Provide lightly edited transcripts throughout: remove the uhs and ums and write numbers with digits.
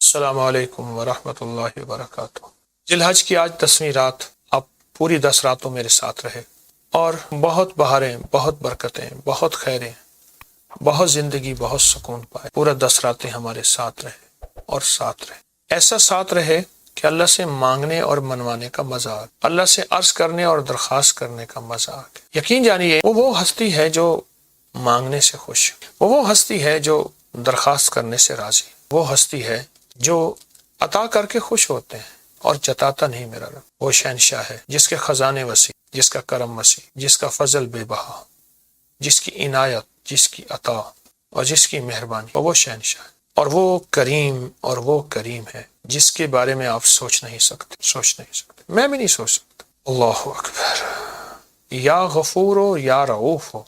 السلام علیکم ورحمۃ اللہ وبرکاتہ۔ ذی الحج کی آج 10ویں رات، آپ پوری 10 راتوں میرے ساتھ رہے اور بہت بہاریں، بہت برکتیں، بہت خیریں، بہت زندگی، بہت سکون پائے۔ پورا 10 راتیں ہمارے ساتھ رہے اور ساتھ رہے، ایسا ساتھ رہے کہ اللہ سے مانگنے اور منوانے کا مزہ آ، اللہ سے عرض کرنے اور درخواست کرنے کا مزہ آ گیا۔ یقین جانیے وہ ہستی ہے جو مانگنے سے خوش، وہ ہستی ہے جو درخواست کرنے سے راضی، وہ ہستی ہے جو عطا کر کے خوش ہوتے ہیں اور جتاتا نہیں میرا رب۔ وہ شہنشاہ ہے جس کے خزانے وسیع، جس کا کرم وسیع، جس کا فضل بے بہا، جس کی عنایت، جس کی عطا اور جس کی مہربانی، وہ شہنشاہ ہے۔ اور وہ کریم ہے جس کے بارے میں آپ سوچ نہیں سکتے، میں بھی نہیں سوچ سکتا۔ اللہ اکبر۔ یا غفور و یا رؤوف ہو،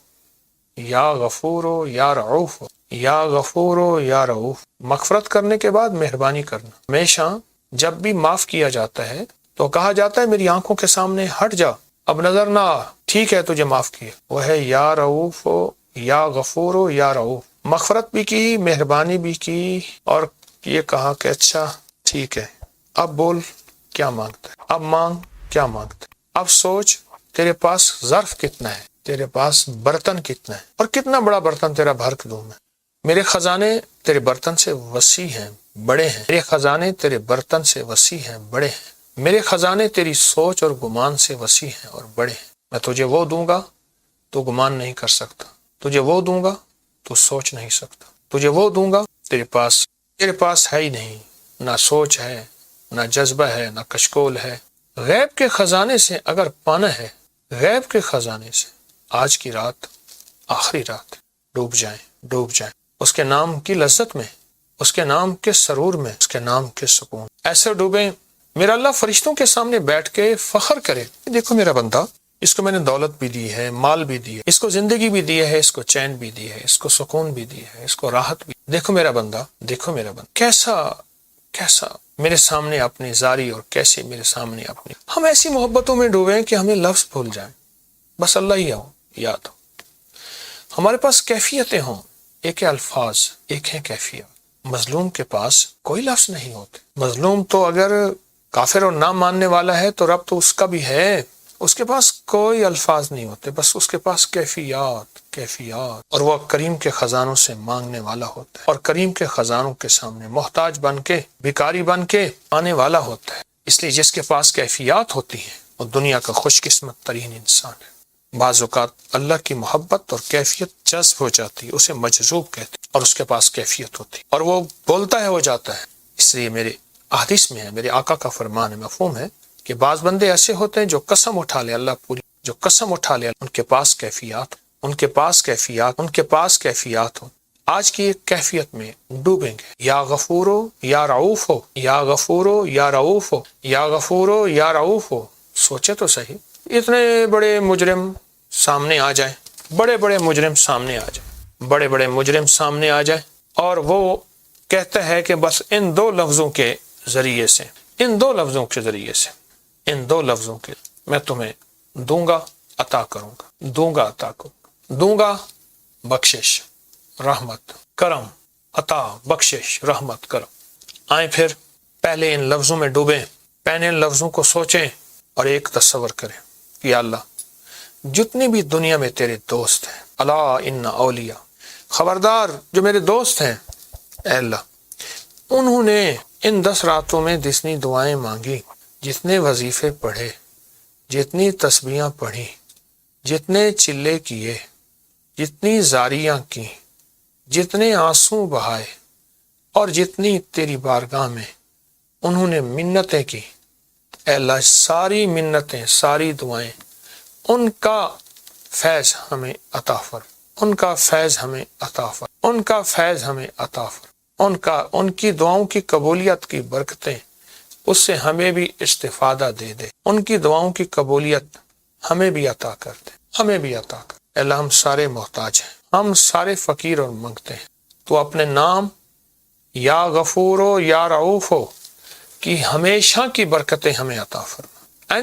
یا غفور و یا رؤوف ہو، یا غفور و یا رؤوف۔ مغفرت کرنے کے بعد مہربانی کرنا۔ ہمیشہ جب بھی معاف کیا جاتا ہے تو کہا جاتا ہے میری آنکھوں کے سامنے ہٹ جا، اب نظر نہ آ، ٹھیک ہے تجھے معاف کیا۔ وہ ہے یا رؤوف ہو، یا غفور ہو، یا رؤوف۔ مغفرت بھی کی، مہربانی بھی کی اور یہ کہا کہ اچھا ٹھیک ہے، اب بول کیا مانگتا ہے، اب مانگ کیا مانگتا ہے، اب سوچ تیرے پاس ظرف کتنا ہے، تیرے پاس برتن کتنا ہے اور کتنا بڑا برتن تیرا بھر کے دوں میں۔ میرے خزانے تیرے برتن سے وسیع ہیں، بڑے ہیں، میرے خزانے تیرے برتن سے وسیع ہیں، بڑے ہیں، میرے خزانے تیری سوچ اور گمان سے وسیع ہیں اور بڑے ہیں۔ میں تجھے وہ دوں گا تو گمان نہیں کر سکتا، تجھے وہ دوں گا تو سوچ نہیں سکتا، تجھے وہ دوں گا تیرے پاس ہے ہی نہیں، نہ سوچ ہے، نہ جذبہ ہے، نہ کشکول ہے۔ غیب کے خزانے سے اگر پانا ہے، غیب کے خزانے سے آج کی رات آخری رات، ڈوب جائیں اس کے نام کی لذت میں، اس کے نام کے سرور میں، اس کے نام کے سکون۔ ایسے ڈوبیں میرا اللہ فرشتوں کے سامنے بیٹھ کے فخر کرے، دیکھو میرا بندہ، اس کو میں نے دولت بھی دی ہے، مال بھی دی ہے، اس کو زندگی بھی دی ہے، اس کو چین بھی دی ہے، اس کو سکون بھی دی ہے، اس کو راحت بھی۔ دیکھو میرا بندہ، دیکھو میرا بندہ کیسا میرے سامنے اپنی زاری اور کیسے میرے سامنے اپنی۔ ہم ایسی محبتوں میں ڈوبیں کہ ہمیں لفظ بھول جائیں، بس اللہ ہی ہو، یاد ہو۔ ہمارے پاس کیفیتیں ہوں، ایک ہے الفاظ، ایک ہے کیفیت۔ مظلوم کے پاس کوئی لفظ نہیں ہوتے۔ مظلوم تو اگر کافر اور نہ ماننے والا ہے تو رب تو اس کا بھی ہے، اس کے پاس کوئی الفاظ نہیں ہوتے، بس اس کے پاس کیفیات۔ اور وہ کریم کے خزانوں سے مانگنے والا ہوتا ہے اور کریم کے خزانوں کے سامنے محتاج بن کے، بھکاری بن کے آنے والا ہوتا ہے۔ اس لیے جس کے پاس کیفیات ہوتی ہیں وہ دنیا کا خوش قسمت ترین انسان ہے۔ بعض اوقات اللہ کی محبت اور کیفیت جذب ہو جاتی ہے، اسے مجذوب کہتے ہیں، اور اس کے پاس کیفیت ہوتی ہے اور وہ بولتا ہے، وہ جاتا ہے۔ اس لیے میرے احادیث میں ہے، میرے آقا کا فرمان ہے، مفہوم ہے کہ بعض بندے ایسے ہوتے ہیں جو قسم اٹھا لے، اللہ پوری جو قسم اٹھا لے، ان کے پاس کیفیات ہو۔ آج کی ایک کیفیت میں ڈوبیں گے، یا غفور ہو یا رؤوف ہو، یا غفور ہو یا رؤوف ہو، یا غفور ہو یا رؤوف ہو۔ سوچے تو صحیح، اتنے بڑے مجرم سامنے آ جائیں، بڑے مجرم سامنے آ جائیں اور وہ کہتا ہے کہ بس ان دو لفظوں کے ذریعے سے میں تمہیں دوں گا، عطا کروں گا، دوں گا بخشش، رحمت، کرم، عطا، بخشش، رحمت، کرم۔ آئیں پھر پہلے ان لفظوں میں ڈوبیں، پہلے ان لفظوں کو سوچیں اور ایک تصور کریں، یا اللہ جتنے بھی دنیا میں تیرے دوست ہیں، الا ان اولیاء، خبردار جو میرے دوست ہیں، اے اللہ انہوں نے ان 10 راتوں میں جتنی دعائیں مانگی، جتنے وظیفے پڑھے، جتنی تسبیحاں پڑھی، جتنے چلے کیے، جتنی زاریاں کی، جتنے آنسو بہائے اور جتنی تیری بارگاہ میں انہوں نے منتیں کی، اے اللہ ساری منتیں، ساری دعائیں، ان کا فیض ہمیں عطا فرما، ان کی دعاؤں کی قبولیت کی برکتیں اس سے ہمیں بھی استفادہ دے دے، ان کی دعاؤں کی قبولیت ہمیں بھی عطا کر دے، اے اللہ ہم سارے محتاج ہیں، ہم سارے فقیر اور منگتے ہیں، تو اپنے نام یا غفور ہو یا رؤوف ہو کہ ہمیشہ کی برکتیں ہمیں عطا فرما۔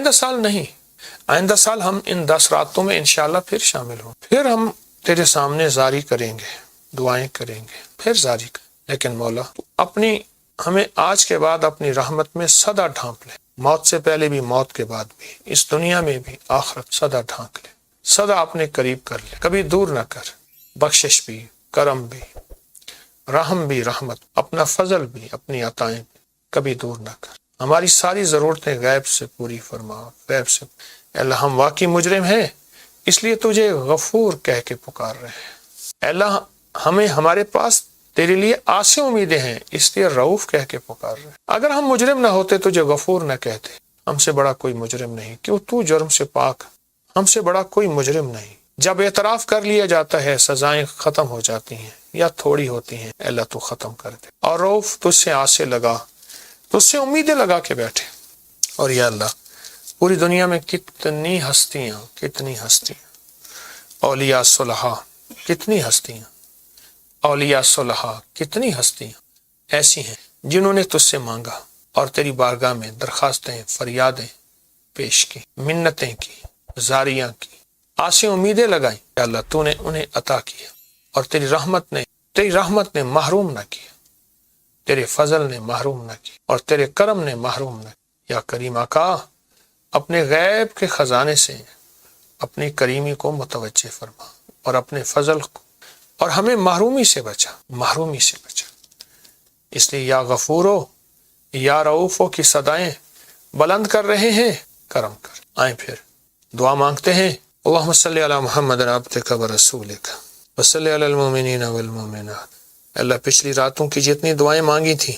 آئندہ سال ہم ان 10 راتوں میں انشاءاللہ پھر شامل ہوں، پھر ہم تیرے سامنے زاری کریں گے، دعائیں کریں گے، پھر زاری کریں، لیکن مولا تو اپنی ہمیں آج کے بعد اپنی رحمت میں سدا ڈھانپ لے، موت سے پہلے بھی، موت کے بعد بھی، اس دنیا میں بھی، آخرت سدا ڈھانپ لے، سدا اپنے قریب کر لے، کبھی دور نہ کر، بخشش بھی، کرم بھی، رحم بھی، رحمت، اپنا فضل بھی، اپنی عطائیں بھی کبھی دور نہ کر، ہماری ساری ضرورتیں غیب سے پوری فرما، غیب سے۔ اے اللہ ہم واقعی مجرم ہیں، اس لیے تجھے غفور کہہ کے پکار رہے ہیں۔ اے اللہ ہمیں ہمارے پاس تیرے لیے آسیں امیدیں ہیں، اس لیے رؤوف کہہ کے پکار رہے ہیں۔ اگر ہم مجرم نہ ہوتے تجھے غفور نہ کہتے، ہم سے بڑا کوئی مجرم نہیں، کیوں تو جرم سے پاک، ہم سے بڑا کوئی مجرم نہیں۔ جب اعتراف کر لیا جاتا ہے سزائیں ختم ہو جاتی ہیں یا تھوڑی ہوتی ہیں، اے اللہ تو ختم کر دے۔ اور رؤوف تجھ سے آسیں لگا، تجھ سے امیدیں لگا کے بیٹھے۔ اور یا اللہ پوری دنیا میں کتنی ہستیاں، اولیاء صلحاء، کتنی ہستیاں، اولیاء صلحاء، کتنی ہستیاں ایسی ہیں جنہوں نے تجھ سے مانگا اور تیری بارگاہ میں درخواستیں، فریادیں پیش کی، منتیں کی، زاریاں کی، آسیں امیدیں لگائیں۔ یا اللہ تو نے انہیں عطا کیا، اور تیری رحمت نے محروم نہ کیا، تیرے فضل نے محروم نہ کیا، اور تیرے کرم نے محروم نہ کیا۔ یا کریم آقا اپنے غیب کے خزانے سے اپنی کریمی کو متوجہ فرما، اور اپنے فضل کو، اور ہمیں محرومی سے بچا، محرومی سے بچا۔ اس لیے یا غفورو یا رؤوفو کی صدائیں بلند کر رہے ہیں، کرم کر۔ آئیں پھر دعا مانگتے ہیں۔ اللہم صلی علی محمد عبدک و رسولک وصلی علی المؤمنین والمؤمنات۔ اللہ پچھلی راتوں کی جتنی دعائیں مانگی تھیں،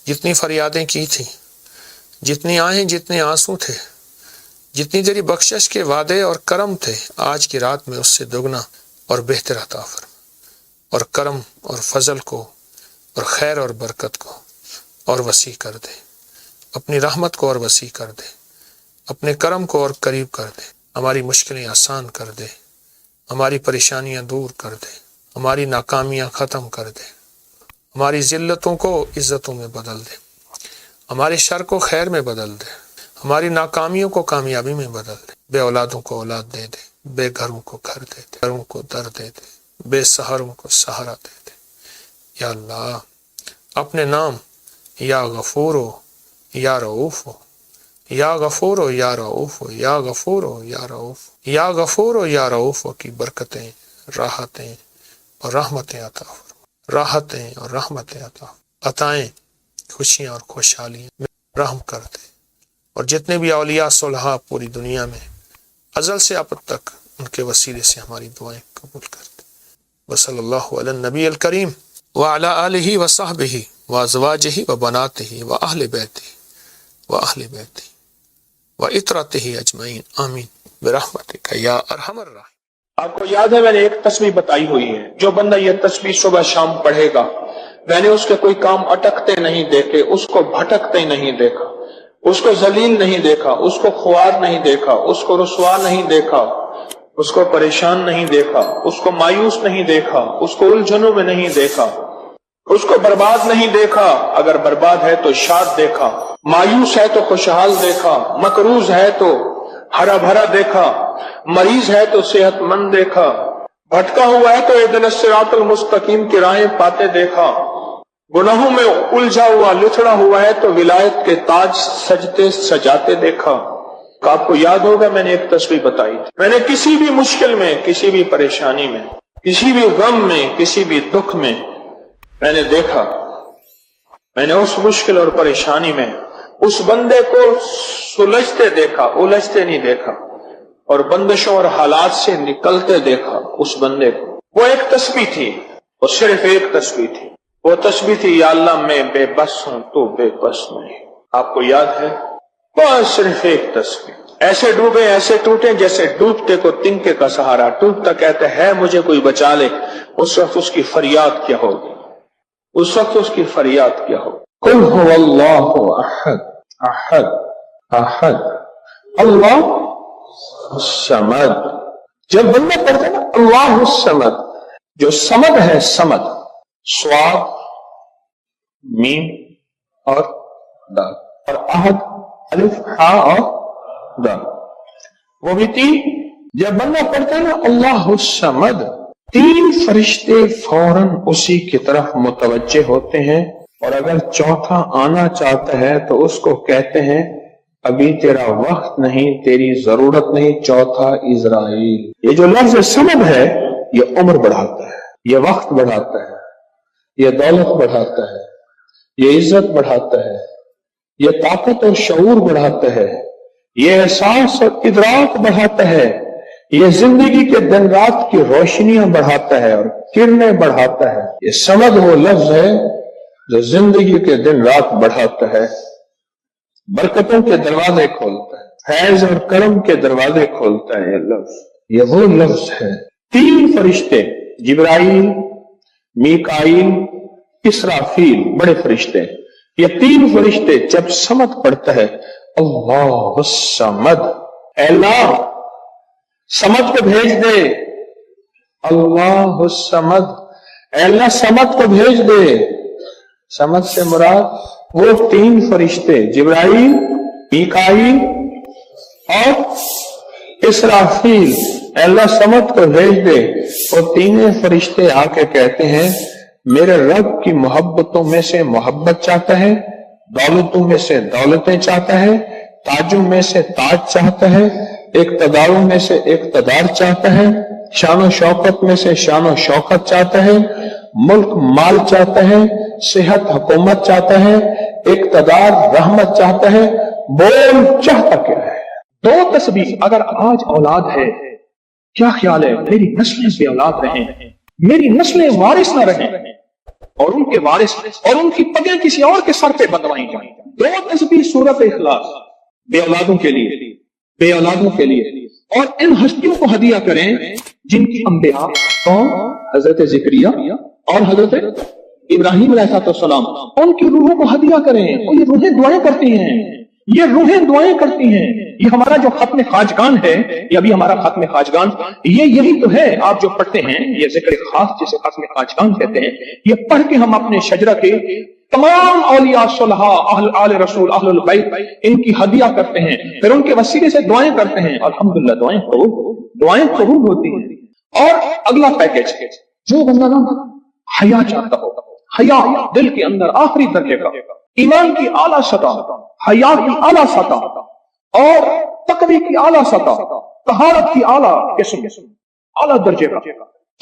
جتنی فریادیں کی تھیں، جتنی آہیں، جتنے آنسو تھے، جتنی تیری بخشش کے وعدے اور کرم تھے، آج کی رات میں اس سے دگنا اور بہتر عطا فرما، اور کرم اور فضل کو اور خیر اور برکت کو اور وسیع کر دے، اپنی رحمت کو اور وسیع کر دے، اپنے کرم کو اور قریب کر دے، ہماری مشکلیں آسان کر دے، ہماری پریشانیاں دور کر دے، ہماری ناکامیاں ختم کر دے، ہماری ذلتوں کو عزتوں میں بدل دے، ہمارے شر کو خیر میں بدل دے، ہماری ناکامیوں کو کامیابی میں بدل دے، بے اولادوں کو اولاد دے دے، بے گھروں کو گھر دے دے، گھروں کو در دے دے، بے سہاروں کو سہارا دے دے۔ یا اللہ اپنے نام یا غفورو یا رؤوفو، یا غفورو یا رؤوفو، یا غفورو یا رؤوفو، یا غفورو یا رؤوفو کی برکتیں، راحتیں اور رحمتیں عطا فرما، راحتیں اور رحمتیں عطائیں، خوشیاں اور خوشحالیاں رحم کر دے۔ اور جتنے بھی اولیاء صلحاء پوری دنیا میں ازل سے اب تک، ان کے وسیلے سے ہماری دعائیں قبول کر دے۔ وصلی اللہ علی النبی الکریم وعلی آلہ وصحبہ وازواجہ وبناتہ واہل بیتہ وعطرتہ اجمعین، آمین برحمتک یا ارحم الراحمین۔ آپ کو یاد ہے میں نے ایک تسبیح بتائی ہوئی ہے، جو بندہ یہ تسبیح صبح شام پڑھے گا، میں نے اس کے کوئی کام اٹکتے نہیں دیکھے، اس کو بھٹکتے نہیں دیکھا، اس کو ذلیل نہیں دیکھا، اس کو خوار نہیں دیکھا، اس کو رسوا نہیں دیکھا، اس کو پریشان نہیں دیکھا، اس کو مایوس نہیں دیکھا، اس کو الجھنوں میں نہیں دیکھا، اس کو برباد نہیں دیکھا، اگر برباد ہے تو شاد دیکھا، مایوس ہے تو خوشحال دیکھا، مقروض ہے تو ہرا بھرا دیکھا، مریض ہے تو صحت مند دیکھا، بھٹکا ہوا ہے تو اہدنا الصراط المستقیم کی راہیں پاتے دیکھا، گناہوں میں الجھا ہوا لچڑا ہوا ہے تو ولایت کے تاج سجتے سجاتے دیکھا۔ آپ کو یاد ہوگا میں نے ایک تسبیح بتائی تھی، میں نے کسی بھی مشکل میں، کسی بھی پریشانی میں، کسی بھی غم میں، کسی بھی دکھ میں میں نے دیکھا، میں نے اس مشکل اور پریشانی میں اس بندے کو سلجھتے دیکھا، الجھتے نہیں دیکھا، اور بندشوں اور حالات سے نکلتے دیکھا اس بندے کو۔ وہ ایک تسبیح تھی، وہ صرف ایک تسبیح تھی، وہ تسبیح تھی یا اللہ میں بے بس ہوں تو بے بس نہیں۔ آپ کو یاد ہے؟ بس صرف ایک تسبیح، ایسے ڈوبے ایسے ٹوٹے جیسے ڈوبتے کو تنکے کا سہارا، ڈوبتا کہتے ہے مجھے کوئی بچا لے، اس وقت اس کی فریاد کیا ہوگی، اس وقت اس کی فریاد کیا ہو؟ قل هو اللہ احد احد احد اللہ الصمد۔ جب بندہ پڑھتا ہے نا اللہ الصمد، جو صمد ہے، صمد صاد میم اور دال، اور احد الف ہاء اور دال، وہ بھی تین۔ جب بندہ پڑھتا ہے نا اللہ الصمد، تین فرشتے فوراً اسی کی طرف متوجہ ہوتے ہیں اور اگر چوتھا آنا چاہتا ہے تو اس کو کہتے ہیں ابھی تیرا وقت نہیں، تیری ضرورت نہیں، چوتھا اسرائیل۔ یہ جو لفظ سمد ہے یہ عمر بڑھاتا ہے، یہ وقت بڑھاتا ہے، یہ دولت بڑھاتا ہے، یہ عزت بڑھاتا ہے، یہ طاقت اور شعور بڑھاتا ہے، یہ احساس اور ادراک بڑھاتا ہے، یہ زندگی کے دن رات کی روشنیاں بڑھاتا ہے اور کرنیں بڑھاتا ہے۔ یہ سمد وہ لفظ ہے جو زندگی کے دن رات بڑھاتا ہے، برکتوں کے دروازے کھولتا ہے، فیض اور کرم کے دروازے کھولتا ہے۔ یہ لفظ، یہ وہ لفظ ہے۔ 3 فرشتے، جبرائیل، میکائیل، اسرافیل، بڑے فرشتے، یہ 3 فرشتے جب سمد پڑھتا ہے اللہ الصمد، اے اللہ سمد کو بھیج دے، اللہ الصمد، اے اللہ سمد کو بھیج دے۔ سمد سے مراد وہ 3 فرشتے جبرائیل، میکائیل اور اسرافیل، اے اللہ سمد کو بھیج دے۔ وہ 3 فرشتے آ کے کہتے ہیں میرے رب کی محبتوں میں سے محبت چاہتا ہے، دولتوں میں سے دولتیں چاہتا ہے، تاجوں میں سے تاج چاہتا ہے، اقتداروں میں سے اقتدار چاہتا ہے، شان و شوکت میں سے شان و شوکت چاہتا ہے، ملک مال چاہتا ہے، صحت حکومت چاہتا ہے، اقتدار رحمت چاہتا ہے۔ بول چاہتا کیا ہے؟ 2 تسبیح۔ اگر آج اولاد ہے، کیا خیال ہے میری نسلیں بے اولاد رہیں، میری نسلیں وارث نہ رہیں اور ان کے وارث اور ان کی پگیں کسی اور کے سر پہ بندوائی جائیں۔ 2 تسبیح سورۃ اخلاص، بے اولادوں کے لیے، بے اولادوں کے لیے، اور ان ہستیوں کو ہدیہ کریں جن کی انبیاء کون؟ حضرت زکریا اور حضرت ابراہیم علیہ السلام، ان کی روحوں کو ہدیہ کریں۔ اور یہ روحیں دعائیں کرتی ہیں، یہ روحیں دعائیں کرتی ہیں۔ یہ ہمارا جو ختم خواجگان ہے، یہ ابھی ہمارا ختم خواجگان، یہ یہی تو ہے آپ جو پڑھتے ہیں، یہ ذکر خاص جسے ختم خواجگان کہتے ہیں۔ یہ پڑھ کے ہم اپنے شجرہ کے تمام اولیاء صلحاء، اہل آل رسول، اہل البیت، ان کی ہدیہ کرتے ہیں، پھر ان کے وسیلے سے دعائیں کرتے ہیں۔ الحمدللہ دعائیں قبول ہوتی ہیں۔ اور اگلا پیکج، جو بندہ نا حیا چاہتا ہو، حیا دل کے اندر آخری درجے کا، ایمان کی اعلیٰ سطح، حیا کی اعلیٰ سطح اور تقوی کی اعلیٰ سطح، طہارت کی اعلیٰ قسم، اعلیٰ درجے کا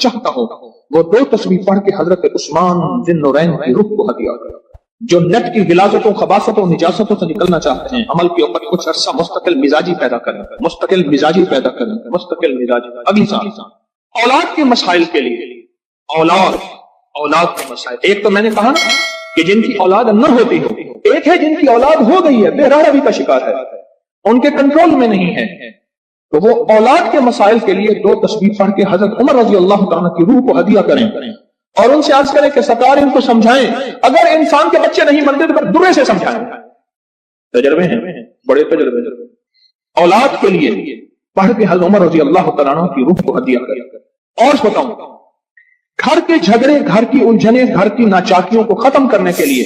چاہتا ہو، وہ 2 تسبیح پڑھ کے حضرت عثمان ذی النورین کی روح کو ہدیہ کرے۔ جو نت کی غلاظتوں، خباثتوں، نجاستوں سے نکلنا چاہتے ہیں، عمل کے اوپر کچھ عرصہ مستقل مزاجی پیدا کریں، مستقل مزاجی پیدا کریں، مستقل مزاجی۔ اگلی سال اولاد کے مسائل کے لیے، اولاد کے مسائل، ایک تو میں نے کہا نا کہ جن کی اولاد نہ ہوتی ہو، ایک ہے جن کی اولاد ہو گئی ہے، بے روی کا شکار ہے، ان کے کنٹرول میں نہیں ہے، تو وہ اولاد کے مسائل کے لیے 2 تسبیح پڑھ کے حضرت عمر رضی اللہ تعالیٰ کی روح کو ہدیہ کریں اور ان سے عرض کریں کہ سرکار ان کو سمجھائیں، اگر انسان کے بچے نہیں بنتے تو پھر درے سے سمجھائیں۔ تجربے ہیں، بڑے تجربے۔ اولاد کے لیے پڑھ کے حضرت عمر رضی اللہ تعالیٰ کی روح کو ہدیہ کریں۔ اور بتاؤں، گھر کے جھگڑے، گھر کی الجھنیں، گھر کی ناچاکیوں کو ختم کرنے کے لیے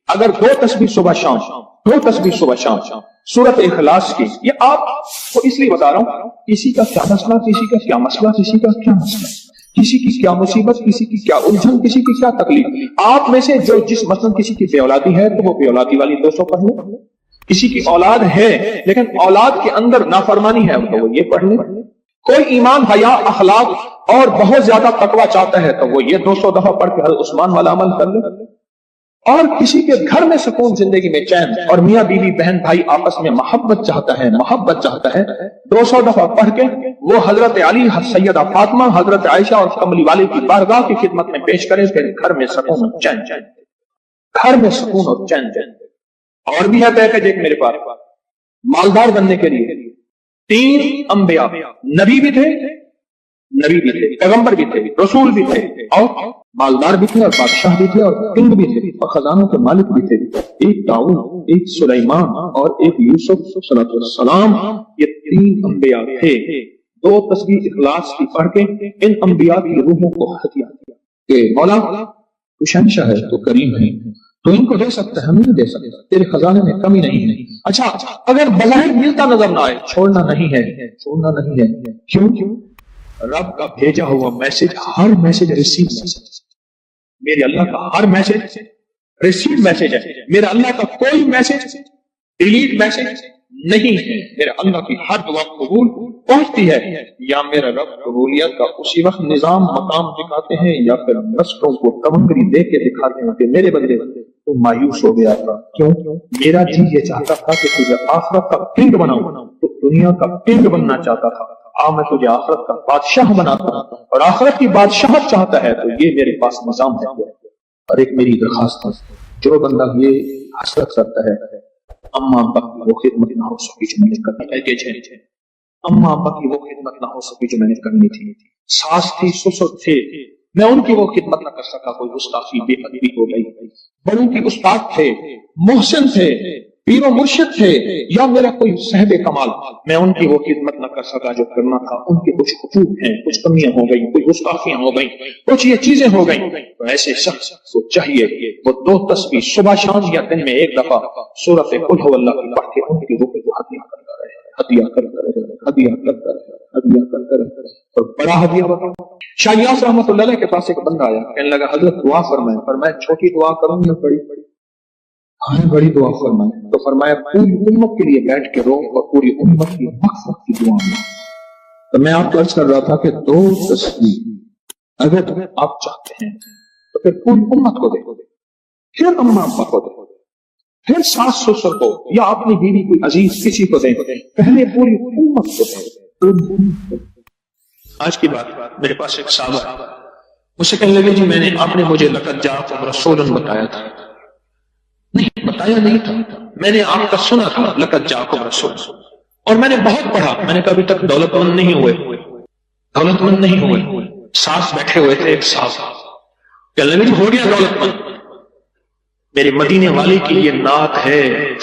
اگر 2 تسبیح صبح شام، 2 تسبیح صبح شام سورۃ اخلاص کی، یہ آپ کو اس لیے بتا رہا ہوں، کسی کا کیا مسئلہ، کسی کا کیا مسئلہ، کسی کا کیا مسئلہ، کسی کی کیا مصیبت، کسی کی کیا الجھن، کسی کی کیا تکلیف، آپ میں سے جو جس مثلاً کسی کی بے اولادی ہے تو وہ بے اولادی والی 200 پڑھ لیں، کسی کی اولاد ہے لیکن اولاد کے اندر نافرمانی ہے تو وہ یہ پڑھ لیں، کوئی ایمان، حیا، اخلاق اور بہت زیادہ تقوی چاہتا ہے تو وہ یہ 200 دفعہ پڑھ کے حضرت عثمان والا عمل کر لے۔ اور کسی کے گھر میں سکون، زندگی میں چین، اور میاں بیوی بہن بھائی آپس میں محبت چاہتا ہے، محبت چاہتا ہے، 200 دفعہ پڑھ کے وہ حضرت علی، سیدہ فاطمہ، حضرت عائشہ اور کملی والے کی بارگاہ کی خدمت میں پیش کرے، پھر گھر میں سکون اور چین، گھر میں سکون اور چین۔ اور بھی ہے پیکج ایک میرے پاس، مالدار بننے کے لیے 3 انبیاء، نبی بھی تھے، پیغمبر بھی تھے، رسول بھی تھے، اور مالدار بھی تھے، اور بادشاہ بھی تھے، اور کنگ بھی تھے، اور خزانوں کے مالک بھی تھے، ایک داؤد، ایک سلیمان اور ایک یوسف صلی اللہ علیہ وسلم۔ یہ 3 انبیاء تھے۔ 2 تسبیح اخلاص کی پڑھ کے ان انبیاء کی روحوں کو ہدیہ کیا کہ مولا تو شہنشاہ ہے، تو کریم ہے، تو ان کو دے سکتا ہے، ہم نہیں دے سکتا، تیرے خزانے میں کمی نہیں ہے۔ اچھا، اگر بظاہر ملتا نظر نہ آئے، چھوڑنا نہیں ہے۔ کیوں؟ رب کا بھیجا ہوا میسج، ہر میسج ریسیو، میرے اللہ کا ہر میسج ریسیو میسج ہے. میرا اللہ کا کوئی میسج ڈیلیٹ میسج نہیں ہے. میرا اللہ کی ہر دعا قبول پہنچتی ہے. یا میرا رب قبولیت کا اسی وقت نظام مقام دکھاتے ہیں یا پھر نسلوں کو تمنگری دے کے دکھاتے ہیں کہ میرے بندے تو مایوس ہو گیا تھا. کیوں؟ میرا جی یہ چاہتا تھا کہ تجھے آخرت کا کنگ بناؤں، تو دنیا کا کنگ بننا چاہتا تھا. میں تجھے آخرت کا بادشاہ بناتا ہوں اور آخرت کی بادشاہت چاہتا ہے تو یہ میرے پاس نظام ہے. اور ایک میری درخواست ہے، جو بندہ یہ حسرت کرتا ہے اما ابا کی وہ خدمت نہ ہو سکی جو میں نے کرنی تھی، اما ابا کی وہ خدمت نہ ہو سکی جو میں نے کرنی تھی، ساس تھی سسر تھے میں ان کی وہ خدمت نہ کر سکا، کوئی گستاخی بے ادبی ہو گئی. بڑوں کی استاد تھے، محسن تھے، پیر و مرشد تھے، یا میرا کوئی صاحب کمال، میں ان کی وہ خدمت نہ کر سکا جو کرنا تھا. ان کے کچھ حقوق ہیں، کچھ کمیاں ہو گئی، کچھ گستاخیاں ہو گئی، کچھ یہ چیزیں ہو گئی. تو ایسے شخص کو چاہیے وہ 2 تسبیح صبح شام یا دن میں ایک دفعہ سورۃ قل هو اللہ کی پڑھ کے ان کی روح کو ہدیہ کرتا رہے، ہدیہ کرتا رہے، ہدیہ کرتا رہے، ہدیہ کرتا رہے. اور بڑا ہدیہ بتاؤ، شاہ یاس رحمۃ اللہ علیہ کے پاس ایک بندہ آیا، کہنے لگا حضرت دعا فرمائیں. فرمایا چھوٹی دعا کروں یا بڑی؟ بڑی دعا فرمائیں. تو فرمایا پوری امت کے لیے بیٹھ کے رو اور پوری امت کی مغفرت کی دعا میں. تو میں آپ کو عرض کر رہا تھا کہ 2 تسبیح اگر آپ چاہتے ہیں تو پھر پوری امت کو دے، پھر اما ابا کو دے، پھر ساس سسر کو یا اپنی بیوی کوئی عزیز کسی کو دیں، پہلے پوری امت کو دیں. آج کی بات، میرے پاس ایک صحابہ مجھ سے کہنے لگے جی میں نے آپ نے مجھے لقد جاءکم رسول بتایا تھا. نہیں بتایا نہیں تھا، میں نے آپ کا سنا تھا لقد جاءکم رسول، اور میں نے بہت پڑھا. میں نے کہا ابھی تک دولت مند نہیں ہوئے، دولت مند نہیں ہوئے. ساس بیٹھے ہوئے تھے ایک صاحب، کہنے لگے ہو گیا دولت مند. میرے مدینے والے کی یہ نعت ہے،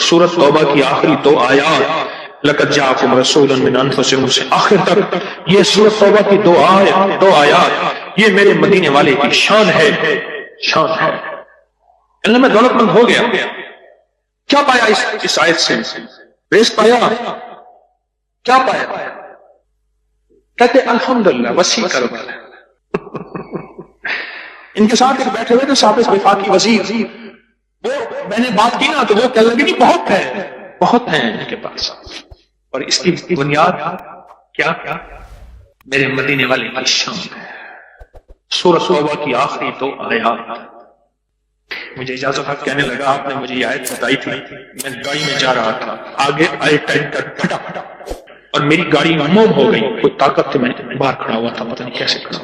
سورۃ توبہ کی آخری 2 آیات لقد جاءکم رسول من انفسکم سے آخر تک یہ سورۃ توبہ کی 2 آیات یہ میرے مدینے والے کی شان ہے، شان ہے. اللہ میں دولت مند ہو گیا. کیا پایا اس آیت سے؟ ریس پایا؟ کیا پایا؟ کہتے الحمدللہ وسیع کاروبار ہے. ان کے ساتھ ایک بیٹھے ہوئے تھے سابق وفاقی وزیر، وہ میں نے بات کی نا تو وہ کہنے لگے بہت ہے، بہت ہیں ان کے پاس. اور اس کی بنیاد کیا؟ میرے مدینے والے کی شان ہے. سورۃ توبہ کی آخری 2 آیات. مجھے اجازت حق کہنے لگا آپ نے مجھے یہ آیت بتائی تھی، میں گاڑی میں جا رہا تھا، آگے آئے ٹینکر پھٹا پھٹا اور میری گاڑی موم ہو گئی. کوئی طاقت تھی، میں باہر کھڑا ہوا تھا، پتہ نہیں کیسے کھڑا.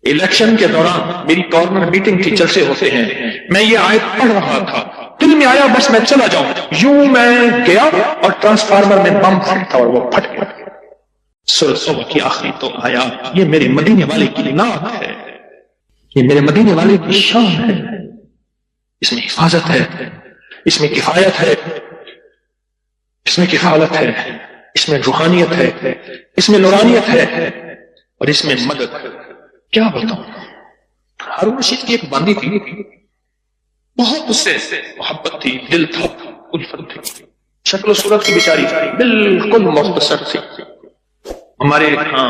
الیکشن کے دوران میری کارنر میٹنگ تھی، جلسے ہوتے ہیں، میں یہ آیت پڑھ رہا تھا، دل میں آیا بس میں چلا جاؤں. یوں میں گیا اور ٹرانسفارمر میں بم پھٹا اور وہ پھٹ گیا. سورۃ توبہ کی آخری 2 آیات یہ میرے مدینے والے کی نعت ہے، یہ میرے مدینے والے کی شان ہے. اس میں حفاظت ہے، اس میں کفایت ہے، اس میں کفالت ہے، اس میں روحانیت ہے، اس میں نورانیت ہے، اور اس میں مدد. کیا بتاؤں، ہارون رشید کی ایک باندی تھی، بہت اس سے محبت تھی، دل تھا، الفت تھی. شکل و صورت کی بیچاری بالکل مختصر تھی. ہمارے ہاں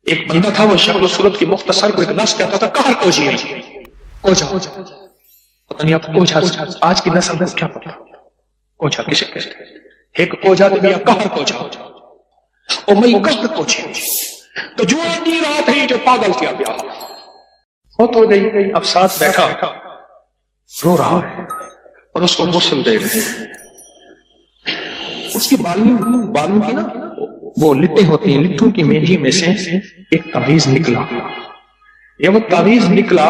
ایک بندہ تھا، وہ شکل و صورت کی مختصر کو ایک لفظ کہتا تھا کہر کوجی، کوجا. پتہ نہیں آپ کوجا آج کی نسل کو کیا پتا کوجا کسے کہتے ہیں. ایک کوجا تو بیا کہر کوجا، او میں کہر کوجی تو جو آدمی رات ہے جو پاگل کیا گیا فوت ہو گئی. اب ساتھ بیٹھا رو رہا ہے اور اس کو غسل دے رہے ہیں. اس کی بالوں کی نا وہ لٹیں ہوتی ہیں، لٹوں کی میجی میں سے ایک تعویذ نکلا. یہ وہ تعویذ نکلا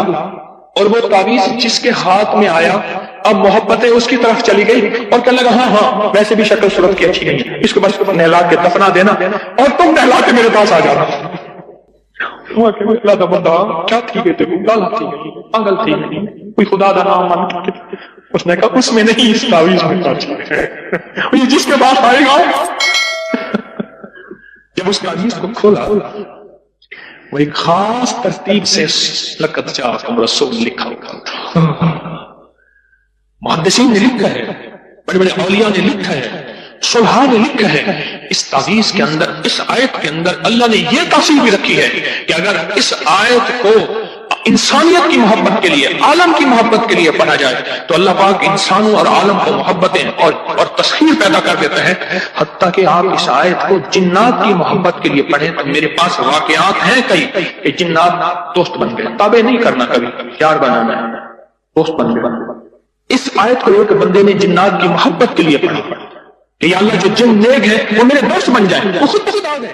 اور وہ تعویذ جس کے ہاتھ میں آیا اب محبتیں اس کی طرف چلی گئی اور کہنے لگا ہاں ہاں ویسے بھی شکل صورت کی اچھی نہیں ہے، اس کو بس نہلا کے دفنا دینا اور تم نہلا کے میرے پاس آ جانا. بندہ کیا تھی گئی پاگل تھی کوئی خدا دا نام مان. اس نے کہا اس میں نہیں، اس تعویذ میں یہ جس کے پاس آئے گا. جب اس تعویذ کو کھولا وہ ایک خاص ترتیب سے لقد جاءکم رسول لکھا ہوا تھا. محدثین نے لکھا ہے، بڑے بڑے اولیاء نے لکھا ہے، صلحاء نے لکھا ہے. اس تعویذ کے اندر، اس آیت کے اندر اللہ نے یہ تاثیر بھی رکھی ہے کہ اگر اس آیت کو انسانیت کی محبت کے لیے، عالم کی محبت کے لیے پڑھا جائے تو اللہ پاک انسانوں اور عالم کو محبتیں اور تسخیر پیدا کر دیتا ہے. حتیٰ کہ آپ اس آیت کو جنات کی محبت کے لیے پڑھیں تو میرے پاس واقعات ہیں کئی کہ جنات دوست بن گئے. تابع نہیں کرنا، کبھی پیار بنانا ہے، دوست بن گئے. اس آیت کو ایک بندے نے جنات کی محبت کے لیے پڑھی کہ یا اللہ جو جن نیک ہیں وہ میرے دوست بن جائیں، وہ خود بخود آ گئے.